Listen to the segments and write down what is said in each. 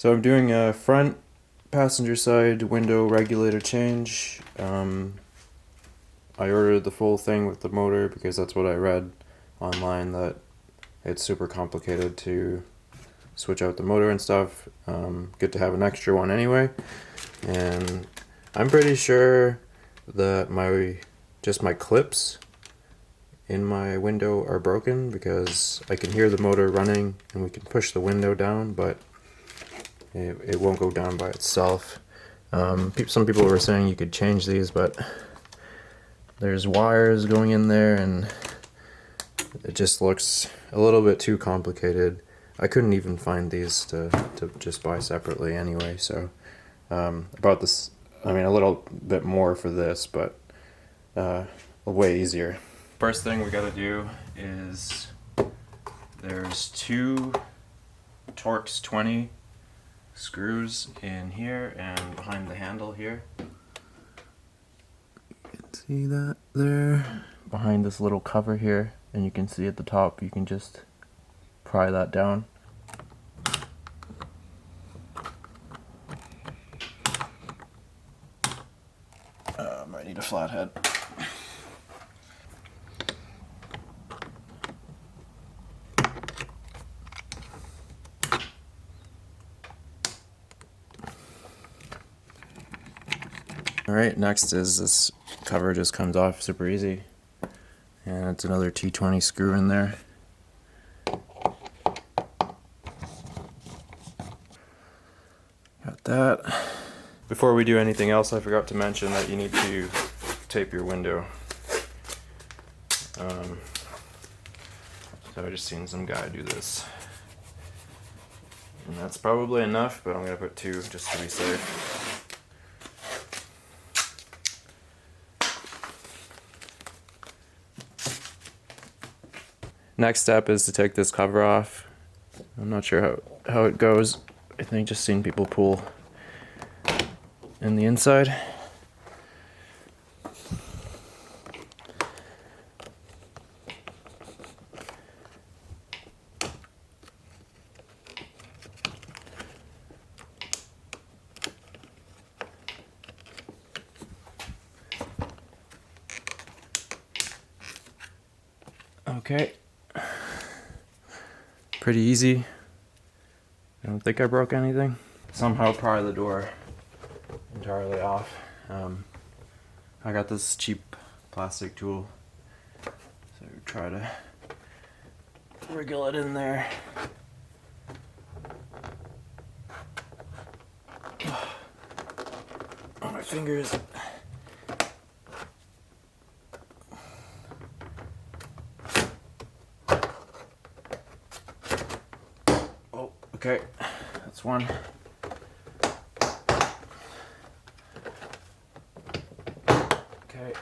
So I'm doing a front passenger side window regulator change. I ordered the full thing with the motor because that's what I read online, that it's super complicated to switch out the motor and stuff. Good to have an extra one anyway. And I'm pretty sure that my clips in my window are broken because I can hear the motor running and we can push the window down, but it won't go down by itself. Some people were saying you could change these, but there's wires going in there and it just looks a little bit too complicated. I couldn't even find these to just buy separately anyway, so about this, I mean, a little bit more for this, but way easier. First thing we gotta do is there's two Torx 20 screws in here and behind the handle here. You can see that there. Behind this little cover here, and you can see at the top, you can just pry that down. Might need a flathead. Alright, next is this cover just comes off super easy. And it's another T20 screw in there. Got that. Before we do anything else, I forgot to mention that you need to tape your window. So I just seen some guy do this. And that's probably enough, but I'm going to put two just to be safe. Next step is to take this cover off. I'm not sure how it goes. I think just seen people pull in the inside. Okay. Pretty easy. I don't think I broke anything. Somehow pry the door entirely off. I got this cheap plastic tool, so try to wriggle it in there. On my fingers. Okay, that's one. Okay.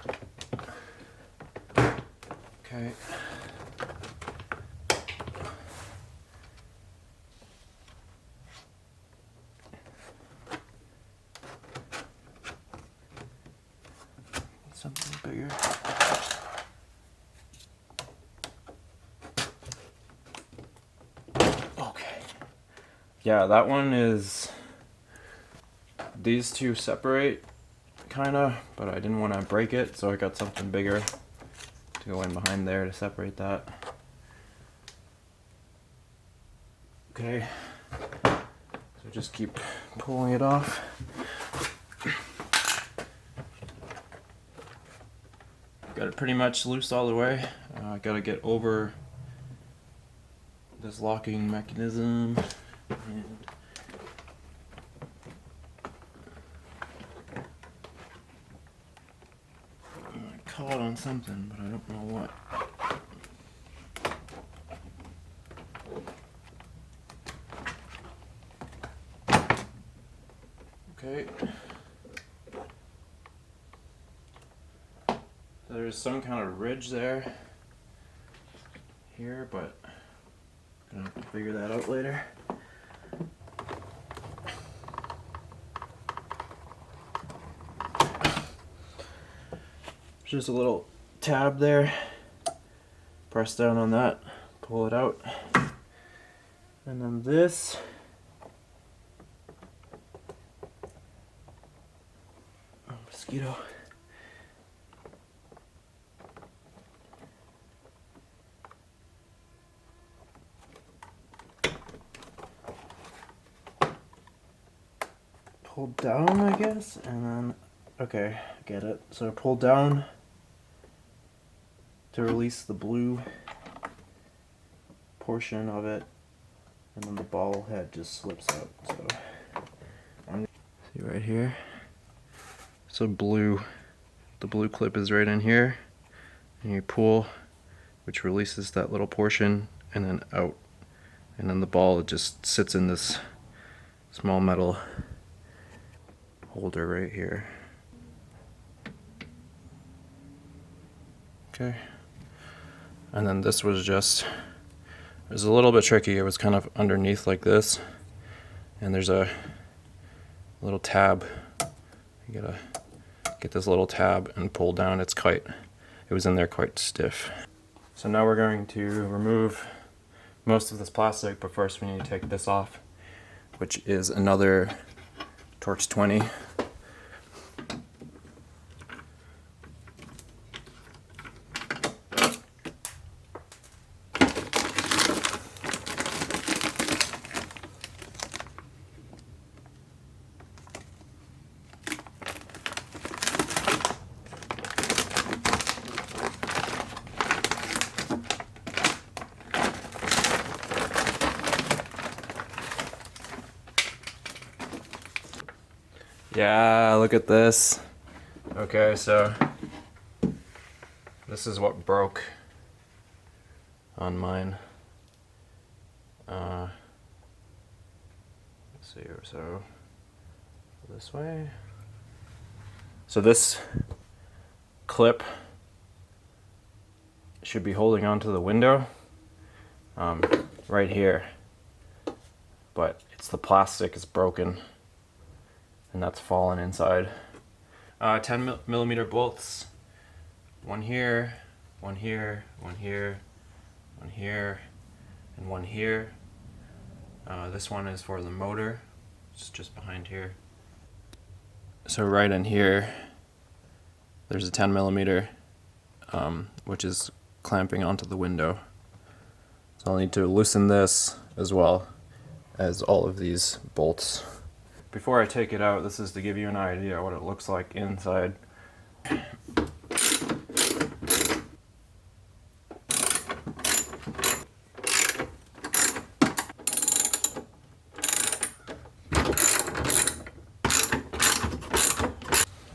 Okay. Something bigger. Yeah, that one is, these two separate, kinda, but I didn't want to break it, so I got something bigger to go in behind there to separate that. Okay, so just keep pulling it off. Got it pretty much loose all the way. I gotta get over this locking mechanism. And I caught on something, but I don't know what. Okay. There's some kind of ridge there, here, but I'm gonna have to figure that out later. Just a little tab there. Press down on that, pull it out. And then this Mosquito. Pull down, I guess, and then, okay, get it. So pull down to release the blue portion of it, and then the ball head just slips out. So see right here. So blue, the blue clip is right in here, and you pull, which releases that little portion, and then out, and then the ball just sits in this small metal holder right here. Okay, and then this was just, it was a little bit tricky. It was kind of underneath like this, and there's a little tab. You gotta get this little tab and pull down. It was in there quite stiff. So now we're going to remove most of this plastic, but first we need to take this off, which is another Torx 20. Yeah, look at this. Okay, so this is what broke on mine. Let's see here, so this way. So this clip should be holding onto the window right here, but it's the plastic is broken, and that's fallen inside. 10 millimeter bolts. One here, one here, one here, one here, and one here. This one is for the motor. It's just behind here. So right in here, there's a 10 millimeter, which is clamping onto the window. So I'll need to loosen this as well as all of these bolts. Before I take it out, this is to give you an idea what it looks like inside.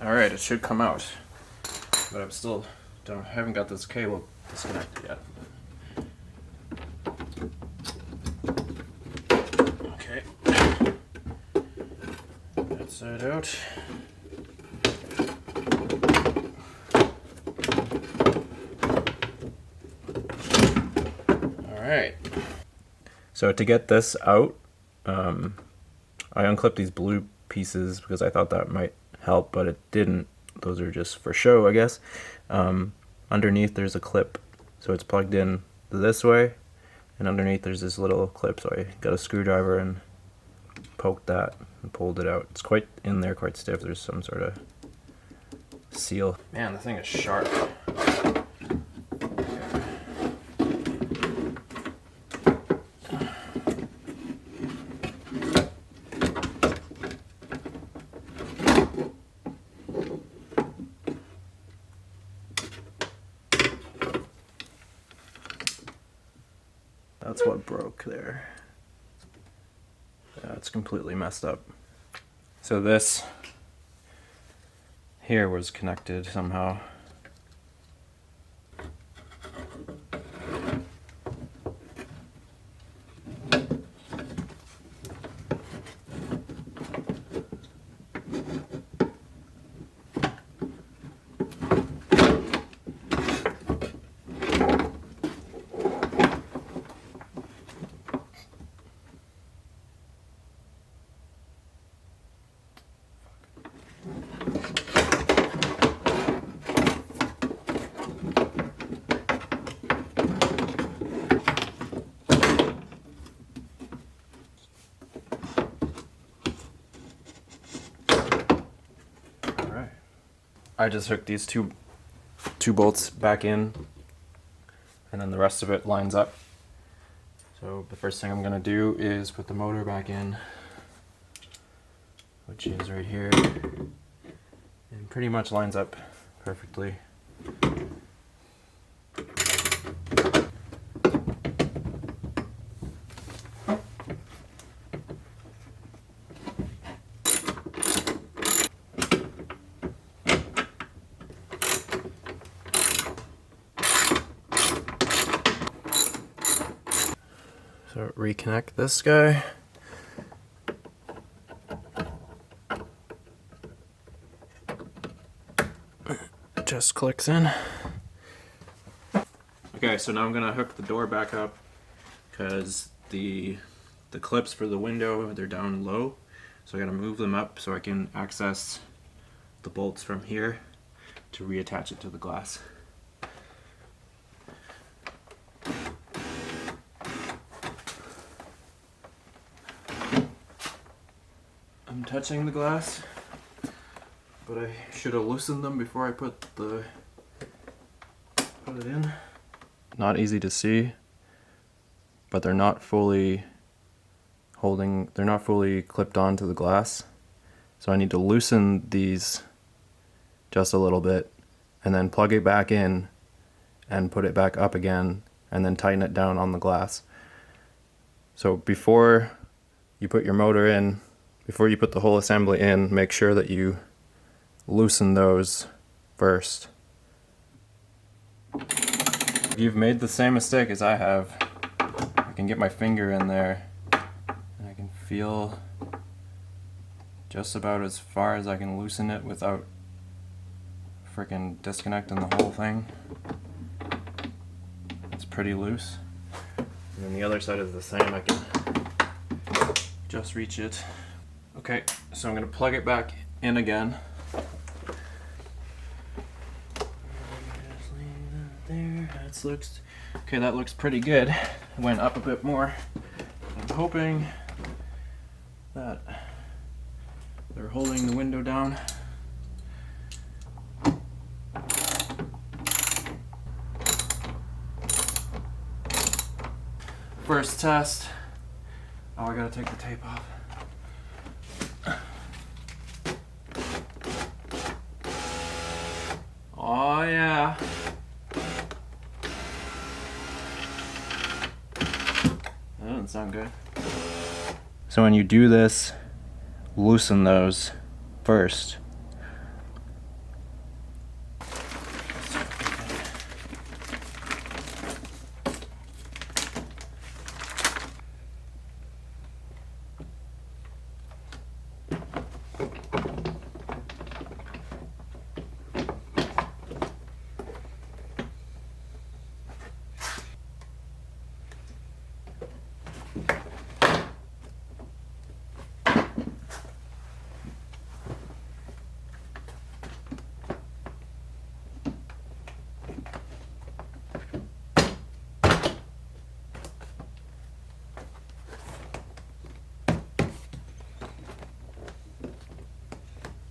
Alright, it should come out, but I'm still haven't got this cable disconnected yet. Okay. That side out. Alright. So to get this out, I unclipped these blue pieces because I thought that might help, but it didn't. Those are just for show, I guess. Underneath there's a clip, so it's plugged in this way, and underneath there's this little clip, so I got a screwdriver and poked that and pulled it out. It's quite in there, quite stiff. There's some sort of seal. Man, the thing is sharp. That's what broke there. Yeah, it's completely messed up. So this here was connected somehow. I just hooked these two bolts back in, and then the rest of it lines up. So the first thing I'm gonna do is put the motor back in, which is right here, and pretty much lines up perfectly. So reconnect this guy. It just clicks in. Okay, so now I'm gonna hook the door back up because the clips for the window, they're down low. So I gotta move them up so I can access the bolts from here to reattach it to the glass. I'm touching the glass, but I should have loosened them before I put it in. Not easy to see, but they're not fully clipped onto the glass. So I need to loosen these just a little bit and then plug it back in and put it back up again and then tighten it down on the glass. So before you put your motor in, before you put the whole assembly in, make sure that you loosen those first. If you've made the same mistake as I have, I can get my finger in there and I can feel just about as far as I can loosen it without freaking disconnecting the whole thing. It's pretty loose. And then the other side is the same. I can just reach it. Okay, so I'm going to plug it back in again. There, that looks pretty good. It went up a bit more. I'm hoping that they're holding the window down. First test. Oh, I gotta take the tape off. Oh yeah. That doesn't sound good. So when you do this, loosen those first.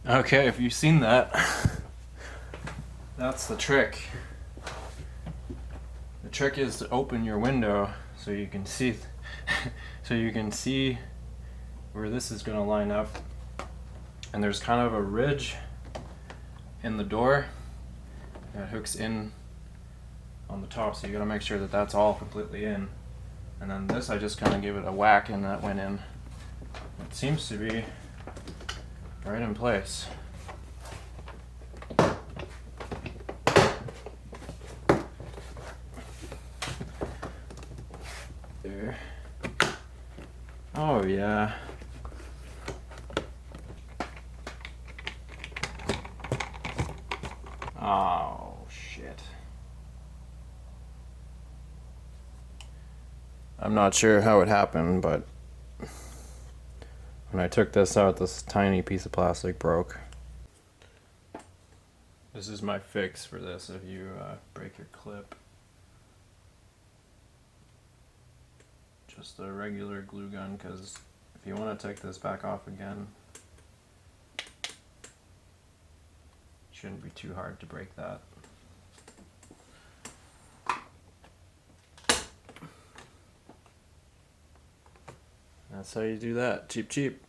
Okay, if you've seen that, that's the trick. The trick is to open your window so you can see where this is going to line up. And there's kind of a ridge in the door that hooks in on the top, so you got to make sure that that's all completely in. And then this, I just kind of gave it a whack and that went in. It seems to be right in place. There. Oh yeah. Oh shit. I'm not sure how it happened, but when I took this out, this tiny piece of plastic broke. This is my fix for this if you break your clip. Just a regular glue gun, because if you want to take this back off again, you Shouldn't be too hard to break that. That's how you do that. Cheap, cheap.